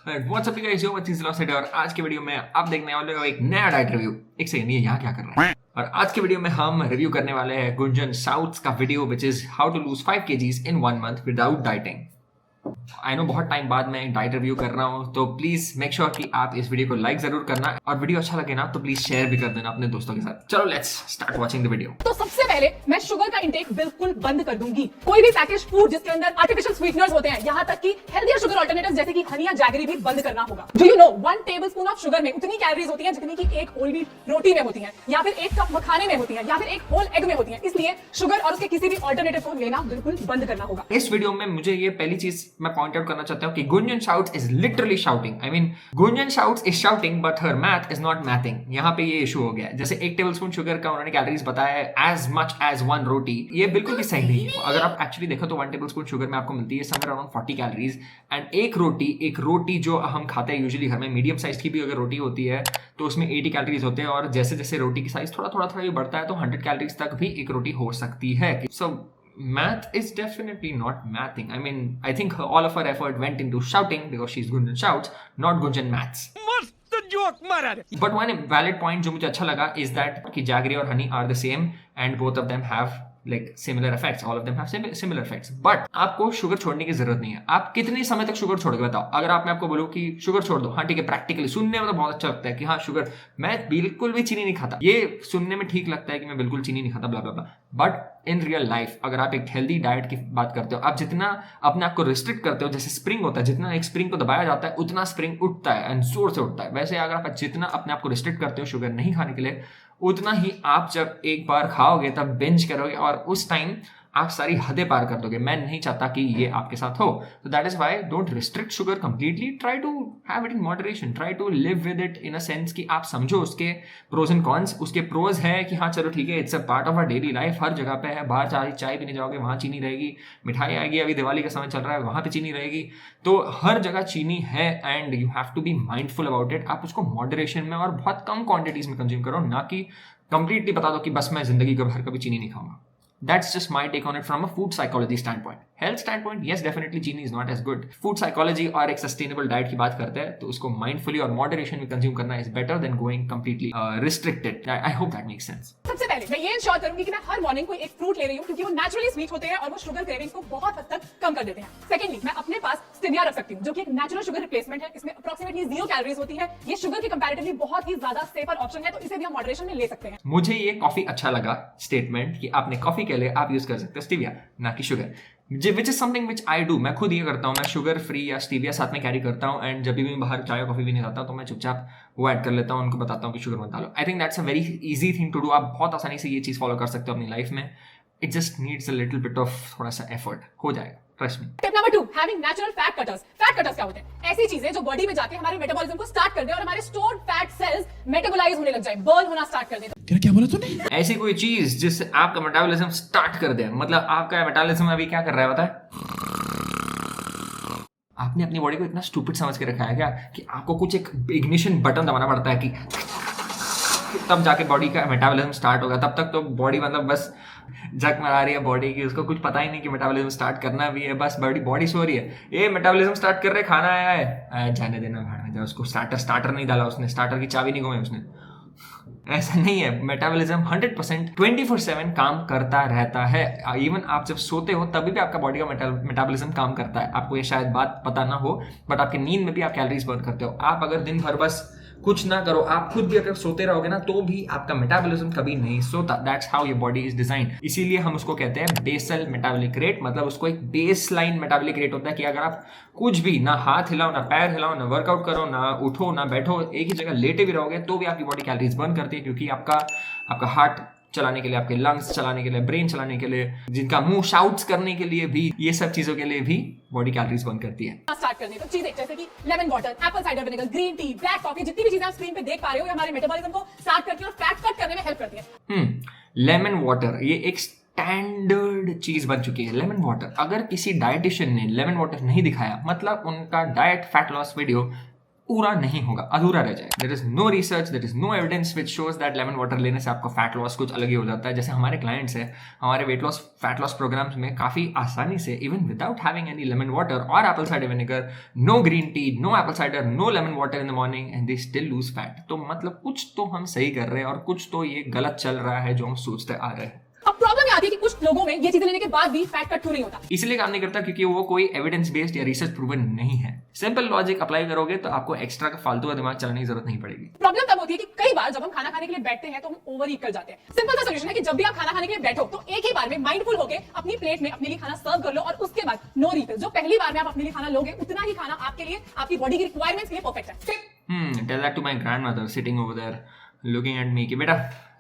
WhatsApp guys, yo what's is और आज के वीडियो में आप देखने वाले हो एक नया डाइट रिव्यू। एक सेकंड, ये यहाँ क्या कर रहा है? और आज के वीडियो में हम रिव्यू करने वाले हैं गुंजन साउथ का video which is how to lose 5 kgs in 1 month without dieting. I know बहुत टाइम बाद मैं डाइट रिव्यू कर रहा हूँ, तो प्लीज मेक श्योर कि आप इस वीडियो को लाइक जरूर करना और वीडियो अच्छा लगे ना तो प्लीज शेयर भी कर देना अपने दोस्तों के साथ। चलो let's start watching the video. तो सबसे पहले मैं शुगर का इंटेक बिल्कुल बंद कर दूंगी। कोई भी पैकेज फूड जिसके अंदर आर्टिफिशियल स्वीटनर्स होते हैं, यहाँ तक कि हेल्थियर शुगर अल्टरनेटिव्स जैसे कि हनी या जैगरी भी बंद करना होगा। Do you know 1 tablespoon of sugar में उतनी कैलोरीज होती हैं जितनी कि एक होल व्हीट रोटी में होती हैं, या फिर 1 कप मखाने में होती हैं, या फिर 1 होल एग में होती हैं। इसलिए शुगर और उसके किसी भी अल्टरनेटिव को लेना बिल्कुल बंद करना होगा। इस वीडियो में मुझे ये पहली चीज मैं पॉइंट आउट करना चाहता हूँ कि Gunjan shouts is literally shouting. I mean Gunjan shouts is shouting but her math is not mathing. यहाँ पे ये इशू हो गया। जैसे 1 टेबलस्पून शुगर का उन्होंने कैलोरीज बताया है एज मच एज 1 रोटी। ये बिल्कुल भी सही नहीं है। अगर आप एक्चुअली देखो तो 1 टेबलस्पून शुगर में आपको मिलती है समवेयर अराउंड 40 कैलोरीज। एंड एक रोटी जो हम खाते हैं यूजुअली घर में, मीडियम साइज की भी अगर रोटी होती है तो उसमें 80 कैलोरीज होते हैं। और जैसे जैसे रोटी की साइज थोड़ा थोड़ा बढ़ता है तो 100 कैलोरीज तक भी एक रोटी हो सकती है। सो math is definitely not mathing. I mean, I think all of her effort went into shouting because she's Gunjan shouts, not Gunjan maths. मस्त जोक मारा रे। But one valid point जो मुझे अच्छा लगा is that कि jaggery और honey are the same and both of them have like similar effects. All of them have similar effects. But आपको शुगर छोड़ने की जरूरत नहीं है। आप कितने समय तक शुगर छोड़ोगे बताओ? अगर मैं आपको बोलूं कि शुगर छोड़ दो, हाँ ठीक है, प्रैक्टिकली सुनने में तो बहुत अच्छा लगता है कि हाँ शुगर, मैं बिल्कुल भी चीनी नहीं खाता, ये सुनने में ठीक लगता है कि मैं बिल्कुल चीनी नहीं खाता, ब्ला ब्ला ब्ला। बट इन रियल लाइफ अगर आप एक हेल्दी डाइट की बात करते हो, आप जितना अपने आप को रिस्ट्रिक्ट करते हो, जैसे स्प्रिंग होता है, जितना एक स्प्रिंग को दबाया जाता है उतना स्प्रिंग उठता है एंड जोर से उठता है। वैसे अगर आप जितना अपने आप को रिस्ट्रिक्ट करते हो शुगर नहीं खाने के लिए, उतना ही आप जब एक बार खाओगे तब बिंज करोगे और उस टाइम आप सारी हदें पार कर दोगे। मैं नहीं चाहता कि ये आपके साथ हो, तो that is why don't restrict sugar completely, try to have it in moderation, try to live with it in a sense कि आप समझो उसके प्रोज एंड कॉन्स। उसके प्रोज है कि हाँ चलो ठीक है, it's a part of our daily life, हर जगह पे है। बाहर चाय पीने जाओगे वहाँ चीनी रहेगी, मिठाई आएगी, अभी दिवाली का समय चल रहा है वहाँ पे चीनी रहेगी, तो हर जगह चीनी है and you have to be mindful about it. आप उसको मॉडरेशन में और बहुत कम क्वांटिटीज में कंज्यूम करो, ना कि कंप्लीटली बता दो कि बस मैं जिंदगी भर कभी चीनी नहीं खाऊंगा। That's just my take on it from a food psychology standpoint. Health standpoint, yes, definitely चीनी is not as good. Food psychology और एक sustainable diet की बात करते हैं तो उसको mindfully और moderation में consume करना is better than going completely restricted. I hope that makes sense. सबसे पहले मैं ये इंश्योर करूंगी कि मैं हर मॉर्निंग कोई एक फ्रूट ले रही हूँ, क्योंकि वो नेचुरली स्वीट होते हैं और वो शुगर क्रेविंग्स को बहुत हद तक कम कर देते हैं। सेकेंडली, मैं अपने पास स्टेविया रख सकती हूँ जो कि एक नेचुरल शुगर रिप्लेसमेंट है। इसमें अप्रोक्सीमेटली 0 कैलोरीज होती है। ये शुगर के कंपैरेटिवली बहुत ही ज्यादा सेफर ऑप्शन है, तो इसे भी हम मॉडरेशन में ले सकते हैं। मुझे ये कॉफी अच्छा लगा स्टेटमेंट कि आपने कॉफी के लिए आप यूज कर सकते हो स्टीविया, ना कि sugar, which is something which I do. मैं खुद ये करता हूँ, मैं शुगर फ्री या स्टीविया साथ में कैरी करता हूँ एंड जब भी मैं बाहर चाय कॉफी भी नहीं खाता तो मैं चुपचाप वो ऐड कर लेता हूँ, उनको बताता हूँ कि शुगर मत डालो। I think that's a very easy thing to do. आप बहुत आसानी से ये चीज फॉलो कर सकते हो अपनी लाइफ में। It just needs a little bit of थोड़ा सा एफर्ट, हो जाएगा, trust me. Tip number 2, having natural fat cutters. Fat cutters क्या होते हैं? ऐसी चीजें जो बॉडी में जाके हमारे मेटाबॉलिज्म को स्टार्ट कर दे और हमारे स्टोर्ड फैट सेल्स मेटाबोलाइज होने लग जाए, बर्न होना स्टार्ट कर दे। क्या बोला तूने? ऐसी कोई चीज जिससे आपका मेटाबॉलिज्म स्टार्ट कर दे, मतलब आपका मेटाबॉलिज्म अभी क्या कर रहा है पता है? आपने अपनी बॉडी को इतना स्टूपिड समझ के रखा है क्या कि आपको कुछ एक इग्निशन बटन दबाना पड़ता है कि तब जाके बॉडी का मेटाबॉलिज्म स्टार्ट होगा। तब तक तो बॉडी मतलब बस जग मरा रही है बॉडी की, उसको कुछ पता ही नहीं कि मेटाबॉलिज्म स्टार्ट करना भी है। बस बॉडी सो रही है, ये मेटाबॉलिज्म स्टार्ट कर रहे, खाना आया है, जाने देना भाड़ में जाओ। उसको स्टार्टर नहीं डाला उसने, स्टार्टर की चाबी नहीं घुमाई उसने। ऐसा नहीं है, मेटाबॉलिज्म 100% 24/7 काम करता रहता है। इवन आप जब सोते हो तभी भी आपका बॉडी का मेटाबॉलिज्म काम करता है। आपको ये शायद बात पता ना हो, बट आपकी नींद में भी आप कैलोरीज बर्न करते हो। आप अगर दिन भर बस कुछ ना करो, आप खुद भी अगर सोते रहोगे ना तो भी आपका मेटाबॉलिज्म कभी नहीं सोता। That's how your body is designed. इसीलिए हम उसको कहते हैं बेसल मेटाबॉलिक रेट, मतलब उसको एक बेस लाइन मेटाबॉलिक रेट होता है कि अगर आप कुछ भी ना हाथ हिलाओ, ना पैर हिलाओ, ना वर्कआउट करो, ना उठो, ना बैठो, एक ही जगह लेटे भी रहोगे तो भी आपकी बॉडी कैलोरीज बर्न करती है, क्योंकि आपका हार्ट चलाने के लिए, आपके लंग्स चलाने के लिए, ब्रेन चलाने के लिए, जिनका मुंह शाउट्स करने के लिए भी, ये सब चीजों के लिए भी बॉडी कैलोरीज बर्न करती है। स्टार्ट करने तो चीजें जैसे कि lemon water, Apple cider vinegar, green tea, black coffee, जितनी भी चीजें आप स्क्रीन पे देख पा रहे हो, ये हमारे मेटाबॉलिज्म को स्टार्ट करती है और फैट कट करने में हेल्प करती है। लेमन वाटर ये एक स्टैंडर्ड चीज बन चुकी है। लेमन वाटर, अगर किसी डाइटिशियन ने लेमन वाटर नहीं दिखाया, मतलब उनका डाइट फैट लॉस वीडियो पूरा नहीं होगा, अधूरा रह जाएगा। There is no research, there is no evidence which shows that lemon water लेने से आपको फैट लॉस कुछ अलग ही हो जाता है। जैसे हमारे क्लाइंट्स हैं, हमारे weight loss fat loss programs में काफी आसानी से even without having any lemon water और apple cider vinegar, no green tea, no apple cider, no lemon water in the morning and they still lose fat. तो मतलब कुछ तो हम सही कर रहे हैं और कुछ तो ये गलत चल रहा है जो हम सोचते आ रहे हैं। अब प्रॉब्लम आती है कि कुछ लोगों में ये चीजें लेने के बाद भी फैट कट क्यों नहीं होता। इसलिए काम नहीं करता क्योंकि वो कोई एविडेंस बेस्ड या रिसर्च प्रूवन नहीं है। सिंपल लॉजिक अप्लाई करोगे तो आपको एक्स्ट्रा का फालतू का दिमाग चलाने की जरूरत नहीं पड़ेगी। प्रॉब्लम तब होती है कि कई बार जब हम खाना खाने के लिए बैठते हैं तो हम ओवर ईट कर जाते हैं। सिंपल सा सॉल्यूशन है कि जब भी आप खाना खाने के लिए बैठो तो एक ही बार में माइंडफुल होकर अपनी प्लेट में अपने लिए खाना सर्व कर लो और उसके बाद नो रिफिल। जो पहली बार में आप अपने लिए खाना लोगे उतना ही खाना आपके लिए, आपकी बॉडी की रिक्वायरमेंट्स के लिए परफेक्ट है। Tell that to my grandmother sitting over there looking at me कि बेटा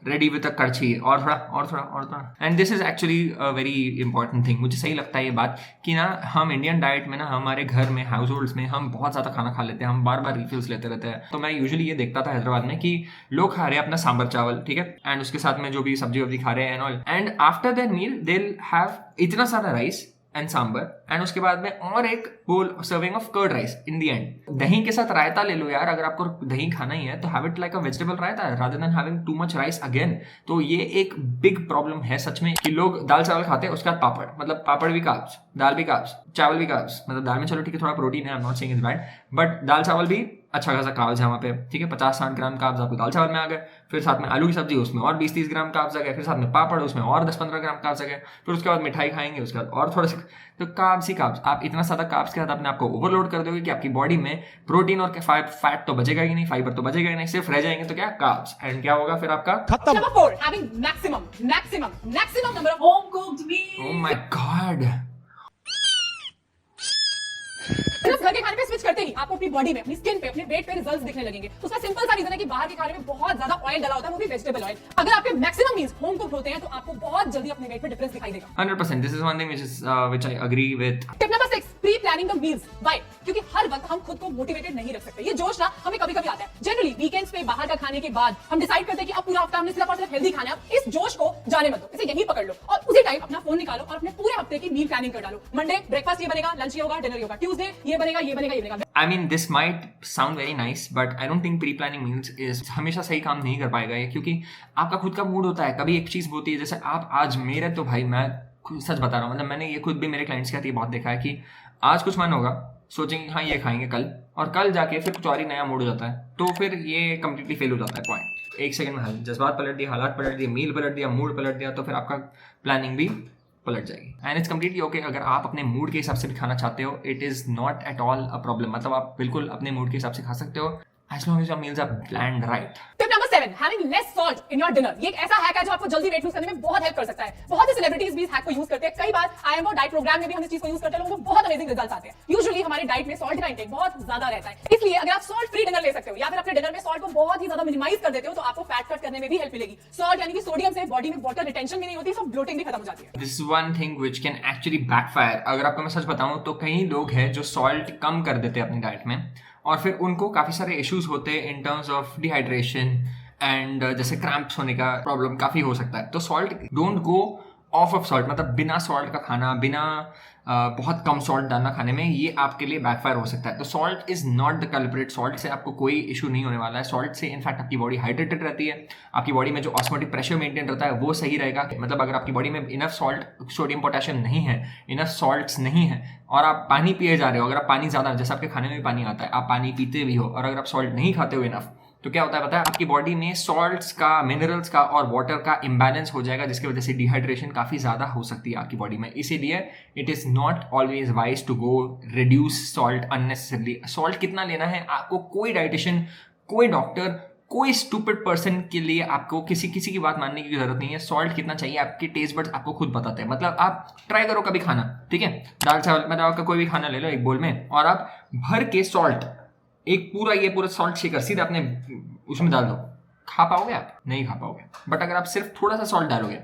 रेडी विद अ कड़छी और थोड़ा। And this is actually a very important thing. मुझे सही लगता है ये बात कि ना हम इंडियन डाइट में ना हमारे घर में हाउस होल्ड्स में हम बहुत ज़्यादा खाना खा लेते हैं, हम बार बार रिफिल्स लेते रहते हैं। तो मैं यूजुअली ये देखता था हैदराबाद में कि लोग खा रहे हैं अपना सांबर चावल, ठीक है, एंड उसके साथ में जो भी सब्जी वब्जी खा रहे हैं and all, and after that meal they will have इतना सारा राइस एंड सांबर एंड उसके बाद में और एक bowl serving of curd rice in the end. दही के साथ रायता ले लो यार, अगर आपको दही खाना ही है तो have it like a vegetable raita rather than having too much rice again. तो ये एक बिग प्रॉब्लम है सच में कि लोग दाल चावल खाते हैं, उसके बाद पापड़, मतलब पापड़ भी कार्ब्स, दाल भी कार्ब्स, चावल भी कार्ब्स। मतलब दाल में चलो ठीक है थोड़ा प्रोटीन है, I am not saying it's bad, but दाल चावल भी अच्छा खासा कार्ब्स है वहाँ पे, ठीक है। 50-60 ग्राम कार्ब्स आपको दाल चावल में आ गए, फिर साथ में आलू की सब्जी उसमें और 20-30 ग्राम कार्ब्स आ गए, फिर साथ में पापड़ उसमें और 10-15 ग्राम कार्ब्स आ गए, फिर उसके बाद मिठाई खाएंगे उसके बाद और थोड़ा सा, तो कार्ब्स ही कार्ब्स। आप इतना सारा कार्ब्स के साथ अपने आपको ओवरलोड कर दोगे कि आपकी बॉडी में प्रोटीन और फैट तो बचेगा ही नहीं, फाइबर तो बचेगा ही नहीं, सिर्फ रह जाएंगे तो क्या कार्ब्स, एंड क्या होगा फिर आपका खत्म। Number 4, having maximum number of home cooked meals. Oh my God. सिर्फ घर के खाने पे स्विच करते ही आपको अपनी बॉडी में, अपनी स्किन पे, अपने वेट पे रिजल्ट्स दिखने लगेंगे। उसका सिंपल सा रीजन है कि बाहर के खाने में बहुत ज्यादा ऑयल डला होता है, वो भी वेजिटेबल ऑयल। अगर आपके मैक्सिमम मील्स होम कुक्ड होते हैं तो आपको बहुत जल्दी अपने वेट पे डिफरेंस दिखाई देगा। 100%, this is one thing which I agree with. Tip number 6, pre planning the meals. Why? क्योंकि हर वक्त हम खुद को मोटिवेटेड नहीं रख सकते। ये जोश ना हमें कभी कभी आता है। जनरली वीकेंड्स पे बाहर का खाने के बाद हम डिसाइड करते हैं कि अब पूरा हफ्ता हमने सिर्फ और सिर्फ हेल्दी खाना है। अब इस जोश को जाने मत दो, इसे यहीं पकड़ लो और उसी टाइम अपना फोन निकालो और अपने पूरे हफ्ते की मील प्लानिंग कर डालो। मंडे ब्रेकफास्ट ये बनेगा, लंच ये होगा, डिनर ये होगा, ट्यूसडे ये बनेगा, ये बनेगा, ये बनेगा। I mean, this might sound very nice, but I don't think pre-planning meals is हमेशा सही काम नहीं कर पाएगा ये, क्योंकि आपका खुद का मूड होता है। कभी एक चीज़ होती है, जैसे आप आज मेरे तो भाई मैं सच बता रहा हूँ, मतलब मैंने ये खुद भी मेरे क्लाइंट्स के साथ ये बहुत देखा है कि आज कुछ मन होगा, सोचेंगे हाँ ये खाएंगे कल, और कल जाके फिर कुछ और ही नया मूड हो जाता है, तो फिर ये कंप्लीटली फेल हो जाता है पॉइंट। एक सेकंड में जज्बात पलट दिए, हालात पलट दिए, मील पलट दिया, मूड पलट दिया, तो फिर आपका प्लानिंग भी पलट जाएगी। एंड इट्स कम्प्लीटली ओके अगर आप अपने मूड के हिसाब से भी खाना चाहते हो, it is not at all a problem. मतलब आप बिल्कुल अपने मूड के हिसाब से खा सकते हो as long as your meals are planned right. Tip number 7, having less salt in your dinner. ये एक ऐसा हैक है जो आपको जल्दी वेट लूज करने में बहुत हेल्प कर सकता है। बहुत से सेलिब्रिटीज भी इस हैक को यूज करते हैं। कई बार IMO डाइट प्रोग्राम में भी हम इस चीज को यूज करते हैं, लोगों को बहुत अमेजिंग रिजल्ट्स आते हैं। यूजुअली हमारे डाइट में सॉल्ट का इंटेक बहुत ज्यादा रहता है, इसलिए अगर आप सॉल्ट फ्री डिनर ले सकते हो या फिर अपने डिनर में सॉल्ट को बहुत ही ज्यादा मिनिमाइज कर देते हो तो आपको फैट कट करने में भी हेल्प मिलेगी। सॉल्ट यानी कि सोडियम से बॉडी में वाटर रिटेंशन भी नहीं होती, सो ब्लोटिंग भी खत्म हो जाती है। This is one thing which can actually backfire. अगर आपको मैं सच बताऊं तो कई लोग हैं जो सॉल्ट कम कर देते हैं अपनी डाइट में और फिर उनको काफ़ी सारे इश्यूज होते हैं in terms of dehydration and जैसे क्रैम्प्स होने का प्रॉब्लम काफ़ी हो सकता है। तो salt, don't go of salt, मतलब बिना सॉल्ट का खाना, बिना बहुत कम सॉल्ट डालना खाने में, ये आपके लिए बैकफायर हो सकता है। तो salt is not the culprit. Salt से आपको कोई इशू नहीं होने वाला है। सॉल्ट से इनफैक्ट आपकी बॉडी हाइड्रेटेड रहती है, आपकी बॉडी में जो ऑस्मोटिक प्रेशर मेंटेन रहता है वो सही रहेगा। मतलब अगर आपकी बॉडी में इनफ सॉल्ट, सोडियम पोटेशियम नहीं है, इनफ सॉल्ट्स नहीं है और आप पानी पिए जा रहे हो, अगर आप पानी ज़्यादा, जैसे आपके खाने में भी पानी आता है, आप पानी पीते भी हो और अगर आप सॉल्ट नहीं खाते हो इनफ, तो क्या होता है पता है, आपकी बॉडी में सॉल्ट्स का, मिनरल्स का और वाटर का इम्बैलेंस हो जाएगा, जिसकी वजह से डिहाइड्रेशन काफ़ी ज़्यादा हो सकती है आपकी बॉडी में। इसीलिए it is not always wise to go reduce salt unnecessarily. Salt कितना लेना है आपको कोई डाइटिशियन, कोई डॉक्टर, कोई स्टूपिड पर्सन के लिए आपको किसी की बात मानने की जरूरत नहीं है। सॉल्ट कितना चाहिए आपके टेस्ट बड्स आपको खुद बताते हैं। मतलब आप ट्राई करो कभी खाना, ठीक है, दाल चावल, मतलब आपका कोई भी खाना ले लो एक बोल में और आप भर के सॉल्ट, एक पूरा सॉल्ट शेकर सीधा अपने उसमें डाल दो, खा पाओगे आप? नहीं खा पाओगे। बट अगर आप सिर्फ थोड़ा सा सॉल्ट डालोगे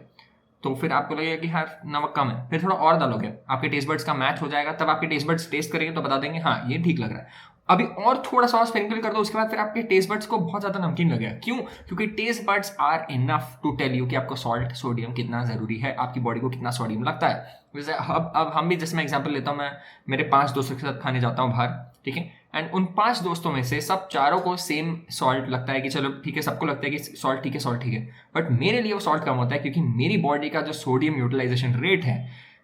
तो फिर आपको लगेगा कि हाँ नमक कम है, फिर थोड़ा और डालोगे, आपके टेस्ट बड्स का मैच हो जाएगा, तब आपके टेस्ट बड्स टेस्ट करेंगे तो बता देंगे हाँ ये ठीक लग रहा है। अभी और थोड़ा सा स्प्रिंकल कर दो, उसके बाद फिर आपके टेस्ट बड्स को बहुत ज़्यादा नमकीन लगेगा। क्यों? क्योंकि taste buds are enough to tell you कि आपको सॉल्ट, सोडियम कितना ज़रूरी है, आपकी बॉडी को कितना सोडियम लगता है। जैसे अब हम भी, जैसे मैं एग्जांपल लेता हूँ, मैं मेरे 5 दोस्तों के साथ खाने जाता हूँ बाहर, ठीक है, एंड उन 5 दोस्तों में से सब चारों को सेम सॉल्ट लगता है कि चलो ठीक है, सबको लगता है कि सॉल्ट ठीक है, सॉल्ट ठीक है, बट मेरे लिए वो सॉल्ट कम होता है क्योंकि मेरी बॉडी का जो सोडियम यूटिलाइजेशन रेट है,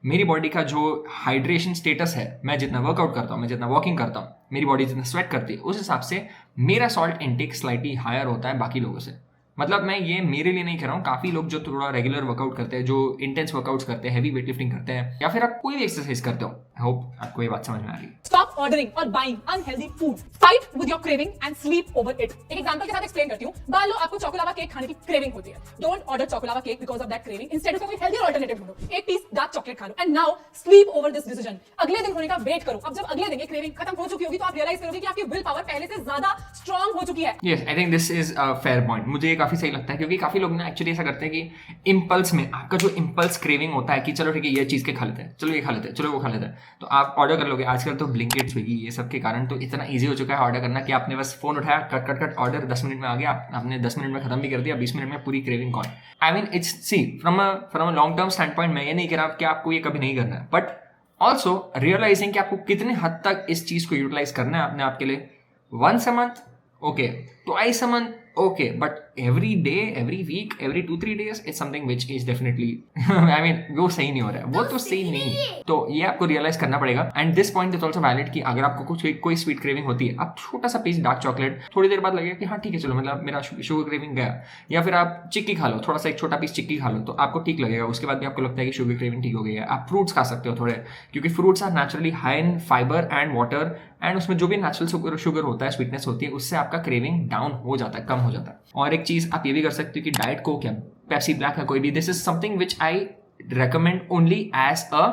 मेरी बॉडी का जो हाइड्रेशन स्टेटस है, मैं जितना वर्कआउट करता हूँ, मैं जितना वॉकिंग करता हूँ, मेरी बॉडी जितना स्वेट करती है, उस हिसाब से मेरा सॉल्ट इनटेक स्लाइटली हायर होता है बाकी लोगों से। मतलब मैं ये मेरे लिए नहीं कह रहा हूँ, काफी लोग जो थोड़ा रेगुलर वर्कआउट करते हैं, जो इंटेंस वर्कआउट्स करते हैं, हैवी वेट लिफ्टिंग करते हैं, या फिर आप कोई भी एक्सरसाइज करते हो, आई होप आपको ये बात समझ में आ रही है। Stop ordering or buying unhealthy food. Fight with your craving and sleep over it. एक एग्जांपल के साथ एक्सप्लेन करती हूँ। मान लो आपको चोकोलावा केक खाने की क्रेविंग होती है। Don't order chocolava cake because of that craving. Instead उसका कोई healthier alternative ढूंढो। एक पीस डार्क चॉकलेट खा लो। And now sleep over this decision. अगले दिन होने का वेट करो। अब जब अगले दिन ये क्रेविंग खत्म हो चुकी होगी तो आप रियलाइज करोगे कि आपकी विल पावर पहले से ज्यादा स्ट्रांग हो चुकी है। Yes, I think this is a fair point. मुझे ये काफी सही लगता है क्योंकि काफी लोग ना एक्चुअली ऐसा करते हैं कि इम्पल्स में आपका जो इम्पल्स क्रेविंग होता है कि चलो ठीक है ये चीज के खा लेते हैं, चलो ये खा लेते हैं, चलो वो खा लेते हैं, तो आप ऑर्डर कर लोगे। आजकल तो ब्लिंकिट, स्विगी ये सब के कारण तो इतना ईजी हो चुका है ऑर्डर करना कि आपने बस फोन उठाया, cut cut cut order 10 minute में आ गया, आपने 10 मिनट में खत्म भी कर दिया, 20 मिनट में पूरी craving gone. I mean it's see from a long term standpoint, मैं ये नहीं कह रहा कि आपको ये कभी नहीं करना है, बट ऑल्सो रियलाइजिंग कि आपको कितने हद तक इस चीज को यूटिलाइज करना है अपने आप के लिए। Once a month okay, twice a month okay, but every day, every week, every 2-3 days is something which is definitely I mean वो सही नहीं हो रहा है, वो तो सही नहीं है। तो ये आपको रियलाइज करना पड़ेगा। And this point is also valid कि अगर आपको कोई स्वीट क्रेविंग होती है, आप छोटा सा पीस डार्क चॉकलेट, थोड़ी देर बाद लगेगा कि हाँ ठीक है चलो मतलब मेरा शुगर क्रेविंग गया, या फिर आप चिक्की खा लो, थोड़ा सा एक छोटा पीस चिक्की खा लो तो आपको ठीक लगेगा। उसके बाद भी आपको लगता है कि शुगर क्रेविंग ठीक हो गई है। आप फ्रूट्स खा सकते हो थोड़े, क्योंकि fruits are naturally high in fibre and water, and उसमें जो भी नेचुरल शुगर होता है, स्वीटनेस होती है, उससे आपका क्रेविंग डाउन हो जाता है, कम हो जाता है। और एक चीज आप ये भी कर सकते हो कि डाइट कोक या पेप्सी ब्लैक है कोई भी, this is something which I recommend only as a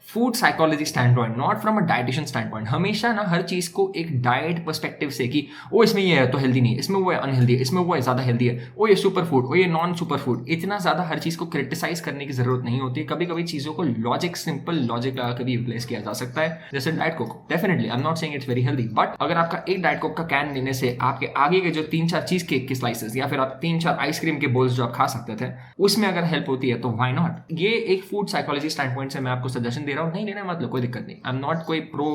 food psychology stand point, not from a dietitian stand point. हमेशा ना हर चीज को एक डाइट पर्सपेक्टिव से कि ओ इसमें ये है तो हेल्दी नहीं है, इसमें वो है अनहेल्दी है, इसमें वो है ज्यादा हेल्दी है, ओ ये सुपर फूड, ओ ये नॉन सुपर फूड, इतना ज्यादा हर चीज को क्रिटिसाइज करने की जरूरत नहीं होती। कभी कभी चीजों को लॉजिक, सिंपल लॉजिक लगा के भी यूटिलाइज किया जा सकता है, जैसे diet Coke. Definitely I am not saying it's very healthy, but अगर आपका एक डाइट कोक का कैन लेने से आपके आगे के जो 3-4 चीज केक के स्लाइसेस या फिर आप 3-4 आइसक्रीम के बोल्स जो आप खा सकते थे उसमें अगर हेल्प होती है तो व्हाई नॉट। ये एक फूड साइकोलॉजी स्टैंड पॉइंट से मैं आपको सजेशन दे रहा हूँ, नहीं लेना मतलब कोई दिक्कत नहीं। आई एम नॉट कोई प्रो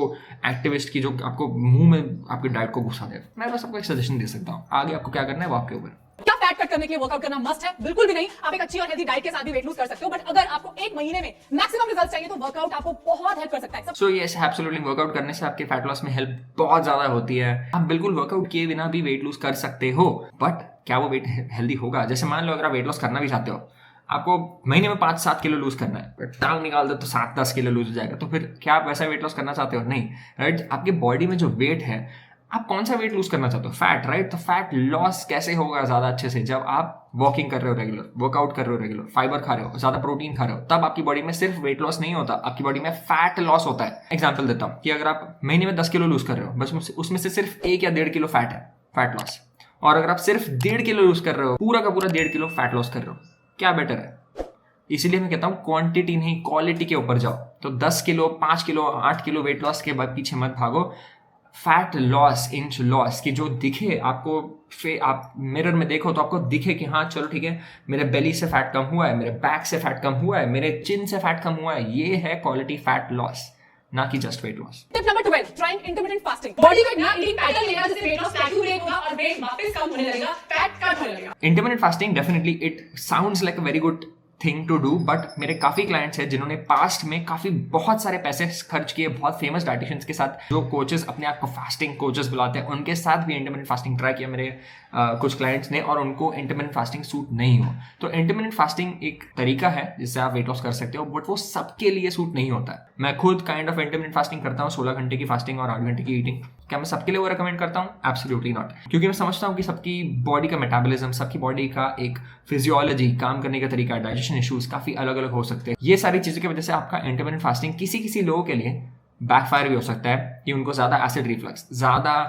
एक्टिविस्ट की जो आपको मुंह में आपके डाइट को घुसा दे, मैं बस आपको एक सजेशन दे सकता हूँ। आगे आपको क्या करना है वो आपके ऊपर। क्या फैट कट करने के लिए वर्कआउट करना मस्ट है? बिल्कुल भी नहीं। आप एक अच्छी और हेल्दी डाइट के साथ भी वेट लूज कर सकते हो, बट अगर आपको 1 महीने में मैक्सिमम रिजल्ट चाहिए तो वर्कआउट आपको बहुत हेल्प कर सकता है। सो यस, एब्सोल्युटली वर्कआउट करने से आपके फैट लॉस में हेल्प बहुत ज्यादा होती है। आप बिल्कुल वर्कआउट किए बिना भी वेट लूज कर सकते हो, बट क्या वो वेट हेल्दी होगा? जैसे मान लो अगर आप वेट लॉस करना भी चाहते हो, आपको महीने में 5-7 किलो लूज करना है, टांग निकाल दो तो 7-10 किलो लूज हो जाएगा, तो फिर क्या आप वैसा वेट लॉस करना चाहते हो? नहीं, राइट। आपके बॉडी में जो वेट है, आप कौन सा वेट लूज करना चाहते हो? Fat, right. तो फैट लॉस कैसे होगा ज्यादा अच्छे से? जब आप वॉकिंग कर रहे हो रेगुलर, वर्कआउट कर रहे हो रेगुलर, फाइबर खा रहे हो, ज्यादा प्रोटीन खा रहे हो, तब आपकी बॉडी में सिर्फ वेट लॉस नहीं होता, आपकी बॉडी में फैट लॉस होता है। एग्जाम्पल देता हूँ कि अगर आप महीने में 10 किलो लूज कर रहे हो, बस उसमें से सिर्फ 1 या 1.5 किलो फैट है, फैट लॉस। और अगर आप सिर्फ 1.5 किलो लूज कर रहे हो, पूरा का पूरा 1.5 किलो फैट लॉस कर रहे हो, क्या बेटर है? इसीलिए मैं कहता हूँ क्वांटिटी नहीं क्वालिटी के ऊपर जाओ। तो 10 kilo, 5 kilo, 8 kilo weight loss के बाद पीछे मत भागो। फैट लॉस, इंच लॉस की जो दिखे आपको, आप मिरर में देखो तो आपको दिखे कि हाँ चलो ठीक है, मेरे बेली से फैट कम हुआ है, मेरे बैक से फैट कम हुआ है, मेरे चिन से फैट कम हुआ है, ये है क्वालिटी फैट लॉस, ना कि just weight loss. Tip number 12, trying intermittent fasting. Body को नया ईटिंग पैटर्न लेना जिससे वेट लॉस एक्यूरेट होगा और वेट वापस कम होने लगेगा, फैट कट होने लगेगा। Intermittent fasting definitely it sounds like a very good thing to do, but मेरे काफी क्लाइंट्स हैं जिन्होंने पास्ट में काफी बहुत सारे पैसे खर्च किए बहुत फेमस डाइटिशियंस के साथ, जो कोचेस अपने आप को फास्टिंग कोचेस बुलाते हैं, उनके साथ भी इंटरमिटेंट फास्टिंग ट्राई किया मेरे कुछ क्लाइंट्स ने, और उनको इंटरमिटेंट फास्टिंग सूट नहीं हो। तो इंटरमिटेंट फास्टिंग एक तरीका है जिससे आप वेट लॉस कर सकते हो, बट वो सबके लिए सूट नहीं होता है। मैं खुद काइंड ऑफ इंटरमिटेंट फास्टिंग करता हूँ, 16 घंटे की फास्टिंग और 8 घंटे की ईटिंग। क्या मैं सबके लिए वो रेकमेंड करता हूँ? एब्सोल्युटली नॉट, क्योंकि मैं समझता हूँ कि सबकी बॉडी का मेटाबॉलिज्म, सबकी बॉडी का एक फिजियोलॉजी, काम करने का तरीका, डाइजेशन इश्यूज काफी अलग अलग हो सकते हैं। ये सारी चीजों की वजह से आपका इंटरमिटेंट फास्टिंग किसी लोगों के लिए बैकफायर भी हो सकता है कि उनको ज्यादा एसिड रिफ्लक्स, ज्यादा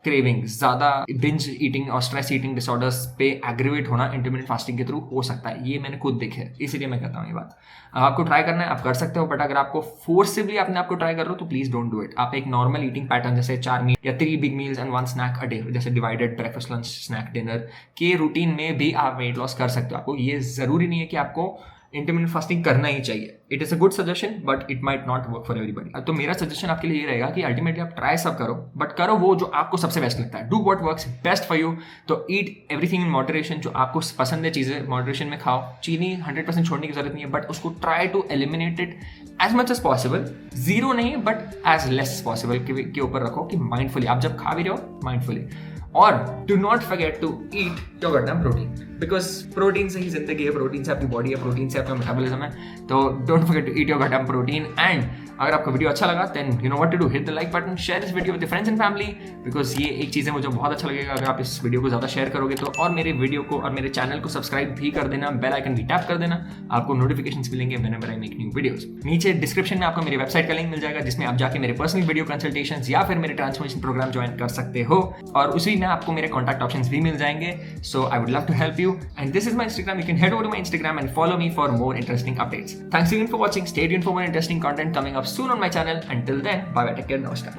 क्रेविंग्स, ज्यादा बिंज ईटिंग और स्ट्रेस ईटिंग डिसऑर्डर्स पे एग्रीवेट होना इंटरमिटेंट फास्टिंग के थ्रू हो सकता है। ये मैंने खुद देखे, इसीलिए मैं कहता हूँ ये बात। आपको ट्राई करना है, आप कर सकते हो, बट अगर आपको फोर्सिबली अपने आप को ट्राई कर रहे हो तो प्लीज डोंट डू इट। आप एक नॉर्मल ईटिंग पैटर्न जैसे 4 मील या 3 big meals and 1 snack a day, जैसे divided breakfast, lunch, snack, dinner के रूटीन में भी आप वेट लॉस कर सकते हो। आपको ये जरूरी नहीं है कि आपको इंटरमिटेंट फास्टिंग करना ही चाहिए. It is a good suggestion but it might not work for everybody. तो मेरा सजेशन आपके लिए ये रहेगा कि अल्टीमेटली आप ट्राई सब करो, बट करो वो जो आपको सबसे बेस्ट लगता है. Do what works best for you. तो ईट एवरीथिंग इन मॉडरेशन. जो आपको पसंद है चीजें मॉडरेशन में खाओ. चीनी 100% छोड़ने की जरूरत नहीं है, बट उसको try to eliminate it as much as possible. Zero नहीं बट एज लेस पॉसिबल के ऊपर रखो कि माइंडफुली आप जब खा भी रहे हो माइंडफुली. और do not forget to eat your goddamn protein, because protein से ही जिंदगी है, प्रोटीन से आपकी बॉडी है, प्रोटीन से आपका मेटाबॉलिज्म है. तो don't forget to eat your goddamn protein. And अगर आपको वीडियो अच्छा लगा then you know what to do. Hit the like button, share this video with friends and family, because ये एक चीज़ है मुझे बहुत अच्छा लगेगा अगर आप इस वीडियो को ज़्यादा शेयर करोगे तो. और मेरे वीडियो को और मेरे चैनल को सब्सक्राइब भी कर देना, बेल आइकन भी टैप कर देना. आपको नोटिफिकेशंस मिलेंगे whenever I make new videos. नीचे डिस्क्रिप्शन में आपको मेरी वेबसाइट का लिंक मिल जाएगा जिसमें आप जाके मेरे पर्सनल वीडियो कंसल्टेशंस या फिर मेरे ट्रांसफॉर्मेशन प्रोग्राम ज्वाइन कर सकते हो. और उसी में आपको मेरे कॉन्टैक्ट ऑप्शंस भी मिल जाएंगे. So I would love to help you and this is my Instagram. You can head over to my Instagram and follow me for more interesting updates. Thanks again for watching. Stay tuned for more interesting content coming up soon on my channel. Until then, bye bye. Take care. Namaskar.